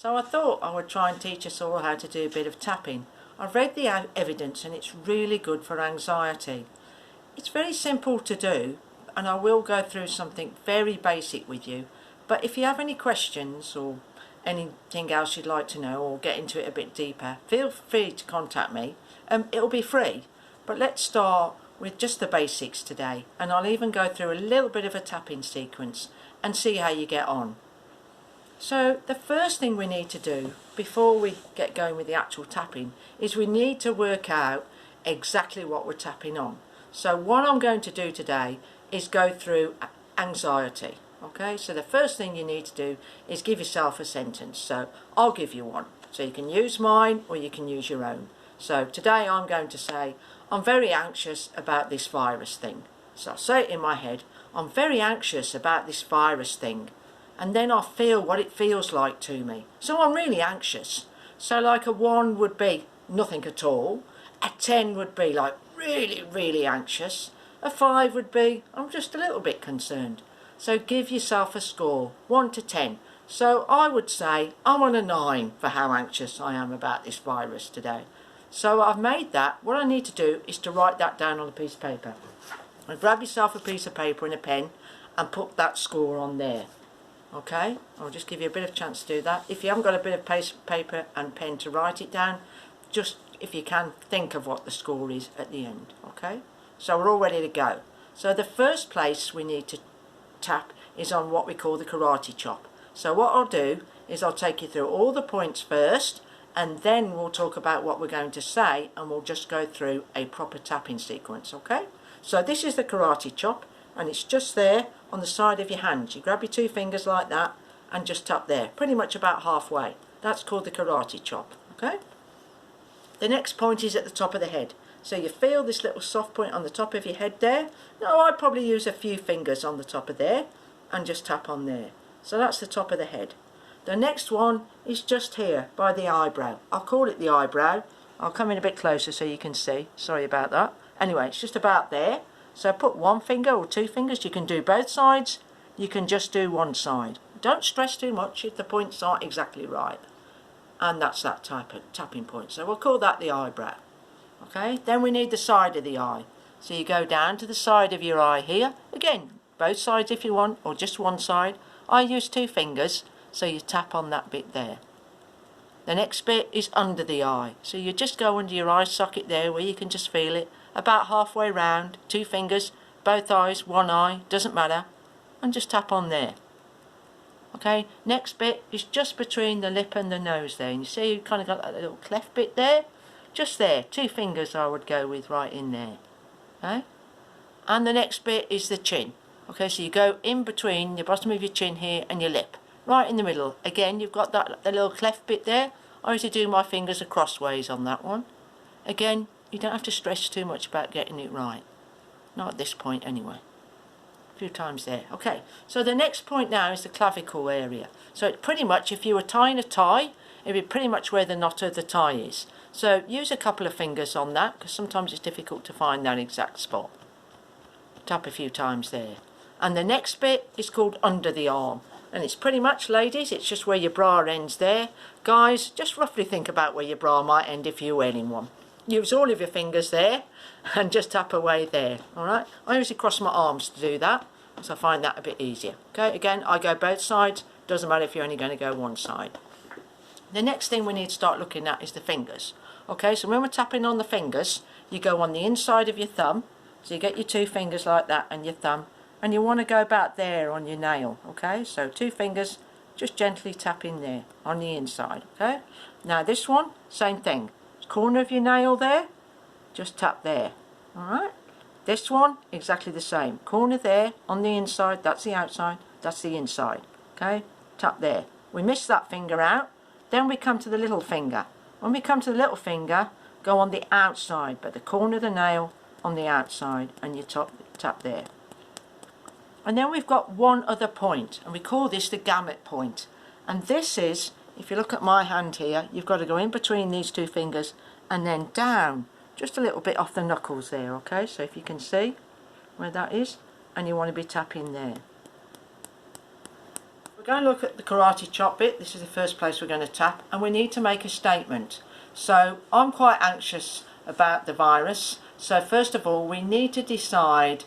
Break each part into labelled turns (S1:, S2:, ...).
S1: So I thought I would try and teach us all how to do a bit of tapping. I've read the evidence and it's really good for anxiety. It's very simple to do, and I will go through something very basic with you, but if you have any questions or anything else you'd like to know or get into it a bit deeper, feel free to contact me. It'll be free, but let's start with just the basics today, and I'll even go through a little bit of a tapping sequence and see how you get on. So the first thing we need to do before we get going with the actual tapping is we need to work out exactly what we're tapping on. So what I'm going to do today is go through anxiety. Okay, so the first thing you need to do is give yourself a sentence. So I'll give you one. So you can use mine or you can use your own. So today I'm going to say, I'm very anxious about this virus thing. So I'll say it in my head, I'm very anxious about this virus thing. And then I'll feel what it feels like to me. So I'm really anxious. So like a 1 would be nothing at all. A 10 would be like really, really anxious. A 5 would be, I'm just a little bit concerned. So give yourself a score, 1 to 10. So I would say I'm on a 9 for how anxious I am about this virus today. So I've made that. What I need to do is to write that down on a piece of paper. And grab yourself a piece of paper and a pen and put that score on there. Okay, I'll just give you a bit of chance to do that. If you haven't got a bit of paper and pen to write it down, just if you can, think of what the score is at the end. Okay, so we're all ready to go. So the first place we need to tap is on what we call the karate chop. So what I'll do is I'll take you through all the points first, and then we'll talk about what we're going to say, and we'll just go through a proper tapping sequence. Okay, so this is the karate chop, and it's just there on the side of your hand. You grab your 2 fingers like that and just tap there, pretty much about halfway. That's called the karate chop. Okay, the next point is at the top of the head. So you feel this little soft point on the top of your head there. Now I'd probably use a few fingers on the top of there and just tap on there. So that's the top of the head. The next one is just here by the eyebrow. I'll call it the eyebrow. I'll come in a bit closer so you can see. Sorry about that. Anyway, it's just about there. So put 1 finger or 2 fingers. You can do both sides. You can just do one side. Don't stress too much if the points aren't exactly right. And that's that type of tapping point. So we'll call that the eyebrow. Okay, then we need the side of the eye. So you go down to the side of your eye here. Again, both sides if you want, or just one side. I use 2 fingers, so you tap on that bit there. The next bit is under the eye. So you just go under your eye socket there where you can just feel it. About halfway round, 2 fingers, both eyes, 1 eye, doesn't matter. And just tap on there. Okay, next bit is just between the lip and the nose there. And you see you've kind of got that little cleft bit there. Just there, 2 fingers I would go with right in there. Okay, and the next bit is the chin. Okay, so you go in between the bottom of your chin here and your lip, right in the middle. Again, you've got that the little cleft bit there. I usually do my fingers crossways on that one. Again, you don't have to stress too much about getting it right. Not at this point anyway. A few times there. Okay, so the next point now is the clavicle area. So it's pretty much, if you were tying a tie, it'd be pretty much where the knot of the tie is. So use a couple of fingers on that, because sometimes it's difficult to find that exact spot. Tap a few times there. And the next bit is called under the arm. And it's pretty much, ladies, it's just where your bra ends there. Guys, just roughly think about where your bra might end if you're wearing one. Use all of your fingers there and just tap away there. Alright, I usually cross my arms to do that, so I find that a bit easier. Okay, again, I go both sides. Doesn't matter if you're only going to go one side. The next thing we need to start looking at is the fingers. Okay, so when we're tapping on the fingers, you go on the inside of your thumb. So you get your 2 fingers like that and your thumb. And you want to go about there on your nail. Okay, so 2 fingers, just gently tap in there on the inside. Okay, now this one, same thing. Corner of your nail there, just tap there. Alright, this one, exactly the same. Corner there, on the inside, that's the outside, that's the inside. Okay, tap there. We miss that finger out. Then we come to the little finger. When we come to the little finger, go on the outside, but the corner of the nail on the outside, and you tap there. And then we've got one other point, and we call this the gamut point. And this is, if you look at my hand here, you've got to go in between these 2 fingers and then down, just a little bit off the knuckles there. Okay, so if you can see where that is, and you want to be tapping there. going to look at the karate chop bit. This is the first place we're going to tap, and we need to make a statement. So I'm quite anxious about the virus. So first of all, we need to decide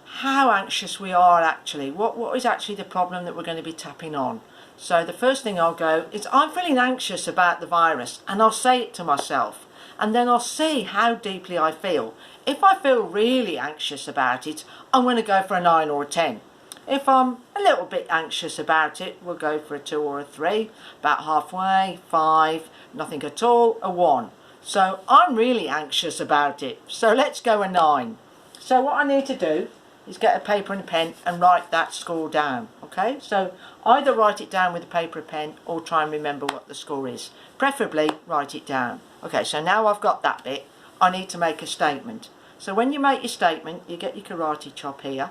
S1: how anxious we are actually. What is actually the problem that we're going to be tapping on? So the first thing I'll go is, I'm feeling anxious about the virus, and I'll say it to myself, and then I'll see how deeply I feel. If I feel really anxious about it, I'm going to go for a 9 or a 10. If I'm a little bit anxious about it, we'll go for a 2 or a 3, about halfway, 5, nothing at all, a 1. So I'm really anxious about it, so let's go a 9. So what I need to do is get a paper and a pen and write that score down. Okay, so either write it down with a paper and pen or try and remember what the score is. Preferably write it down. Okay, so now I've got that bit, I need to make a statement. So when you make your statement, you get your karate chop here,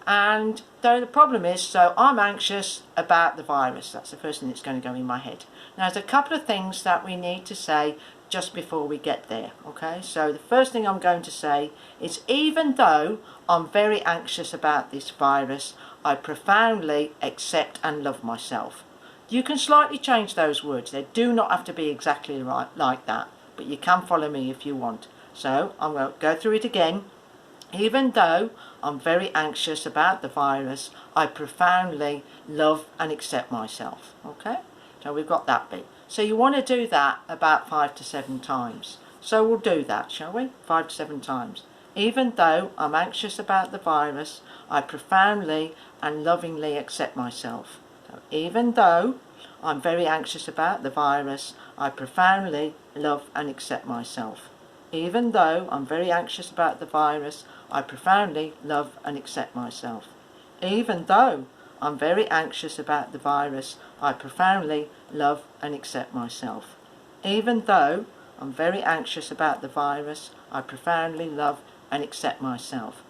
S1: and though the problem is, so I'm anxious about the virus. That's the first thing that's going to go in my head. Now there's a couple of things that we need to say just before we get there. Okay, so the first thing I'm going to say is, even though I'm very anxious about this virus, I profoundly accept and love myself. You can slightly change those words. They do not have to be exactly right like that, but you can follow me if you want. So I'm going to go through it again. Even though I'm very anxious about the virus, I profoundly love and accept myself. Okay, so we've got that bit. So you want to do that about 5 to 7 times. So we'll do that, shall we? 5 to 7 times. Even though I'm anxious about the virus, I profoundly and lovingly accept myself. So even though I'm very anxious about the virus, I profoundly love and accept myself. Even though I'm very anxious about the virus, I profoundly love and accept myself. Even though I'm very anxious about the virus, I profoundly love and accept myself. Even though I'm very anxious about the virus, I profoundly love and accept myself.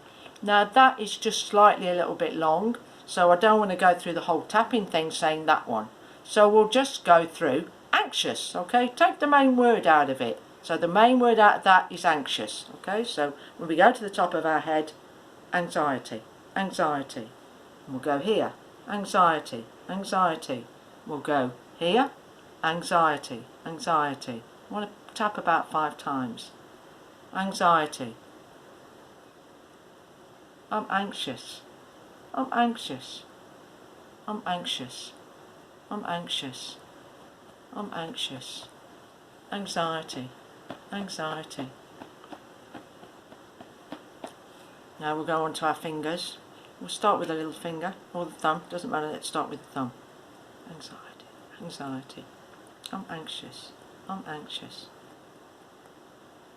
S1: Now that is just slightly a little bit long, so I don't want to go through the whole tapping thing saying that one. So we'll just go through anxious, okay? Take the main word out of it. So the main word out of that is anxious, okay? So when we go to the top of our head, anxiety, anxiety. And we'll go here, anxiety, anxiety. We'll go here, anxiety, anxiety. I want to tap about 5 times. Anxiety. I'm anxious. I'm anxious. I'm anxious. I'm anxious. I'm anxious. Anxiety. Anxiety. Now we'll go on to our fingers. We'll start with the little finger or the thumb. Doesn't matter, let's start with the thumb. Anxiety. Anxiety. I'm anxious. I'm anxious.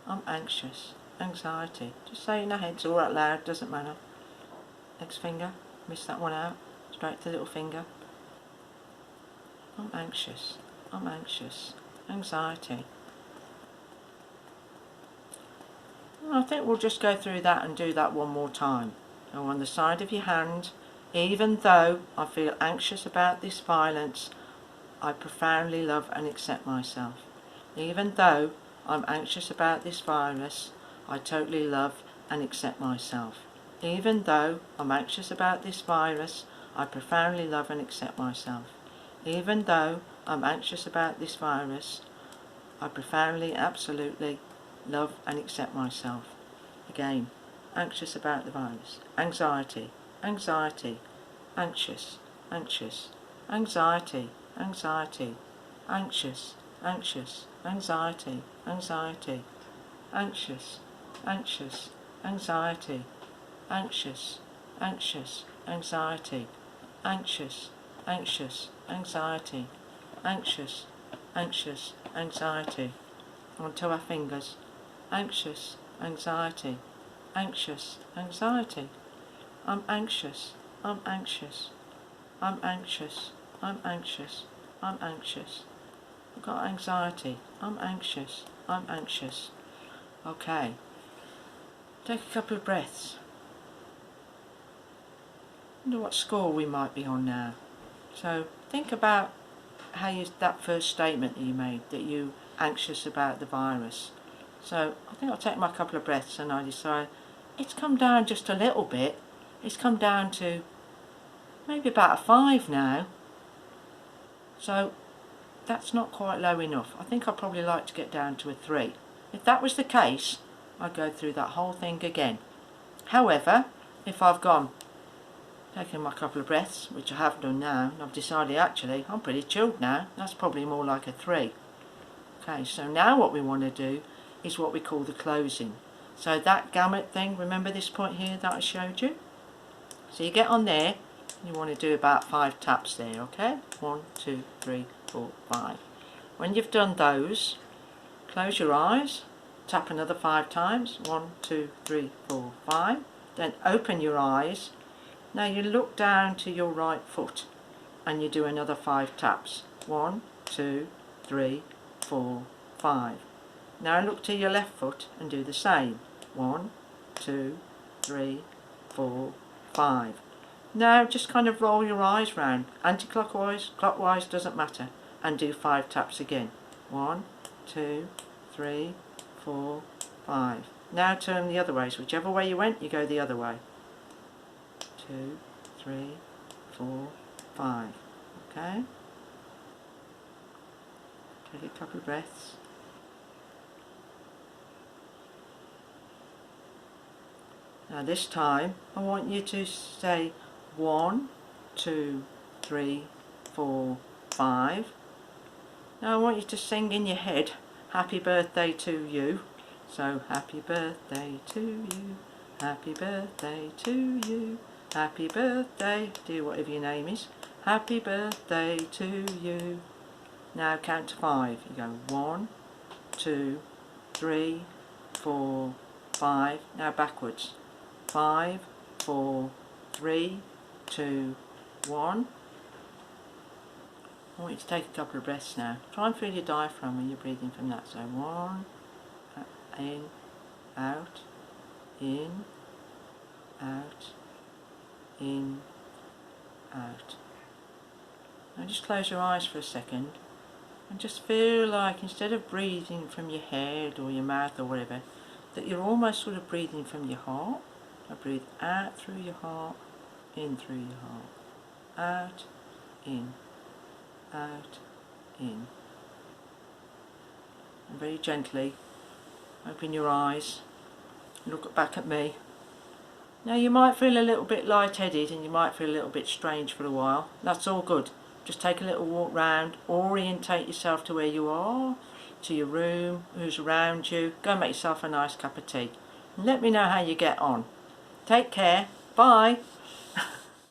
S1: I'm anxious. Anxiety. Just say in our heads or out loud, doesn't matter. Next finger. Miss that one out. Straight to the little finger. I'm anxious. I'm anxious. Anxiety. I think we'll just go through that and do that one more time. So on the side of your hand, even though I feel anxious about this violence, I profoundly love and accept myself. Even though I'm anxious about this virus, I totally love and accept myself. Even though I'm anxious about this virus, I profoundly love and accept myself. Even though I'm anxious about this virus, I profoundly, absolutely love and accept myself. Again, anxious about the virus. Anxiety, anxiety, anxious, anxious, anxiety, anxiety, anxious, anxious, anxiety, anxiety, anxious, anxious, anxiety, anxious, anxious, anxiety, anxious, anxious, anxiety, anxious, anxious, anxiety. Onto our fingers. Anxious, anxiety, anxious, anxiety. I'm anxious, I'm anxious, I'm anxious, I'm anxious, I'm anxious. I've got anxiety, I'm anxious, I'm anxious. Okay. Take a couple of breaths. Wonder what score we might be on now. So think about how that first statement that you made, that you anxious about the virus. So I think I'll take my couple of breaths and I decide it's come down just a little bit. It's come down to maybe about a 5 now. So that's not quite low enough. I think I'd probably like to get down to a 3. If that was the case, I'd go through that whole thing again. However, if I've taken my couple of breaths, which I have done now, and I've decided actually I'm pretty chilled now, that's probably more like a 3. Okay, so now what we want to do is what we call the closing. So that gamut thing, remember this point here that I showed you? So you get on there, you want to do about 5 taps there, okay? 1, 2, 3, 4, 5. When you've done those, close your eyes, tap another 5 times, 1, 2, 3, 4, 5. Then open your eyes. Now you look down to your right foot and you do another 5 taps. 1, 2, 3, 4, 5. Now look to your left foot and do the same. 1, 2, 3, 4, 5. Now just kind of roll your eyes round, anti-clockwise, clockwise, doesn't matter, and do 5 taps again. 1, 2, 3, 4, 5. Now turn the other way, so whichever way you went, you go the other way. 2, 3, 4, 5. Okay? Take a couple of breaths. Now this time, I want you to say 1, 2, 3, 4, 5. Now I want you to sing in your head, happy birthday to you. So happy birthday to you, happy birthday to you, happy birthday, do whatever your name is, happy birthday to you. Now count to 5. You go 1, 2, 3, 4, 5. Now backwards. 5, 4, 3, 2, 1. I want you to take a couple of breaths now. Try and feel your diaphragm when you're breathing from that. So 1, in, out, in, out, in, out. Now just close your eyes for a second and just feel like instead of breathing from your head or your mouth or whatever, that you're almost sort of breathing from your heart. So breathe out through your heart, in through your heart, out, in, out, in. And very gently open your eyes, look back at me. Now you might feel a little bit lightheaded and you might feel a little bit strange for a while. That's all good. Just take a little walk round, orientate yourself to where you are, to your room, who's around you. Go and make yourself a nice cup of tea. And let me know how you get on. Take care. Bye.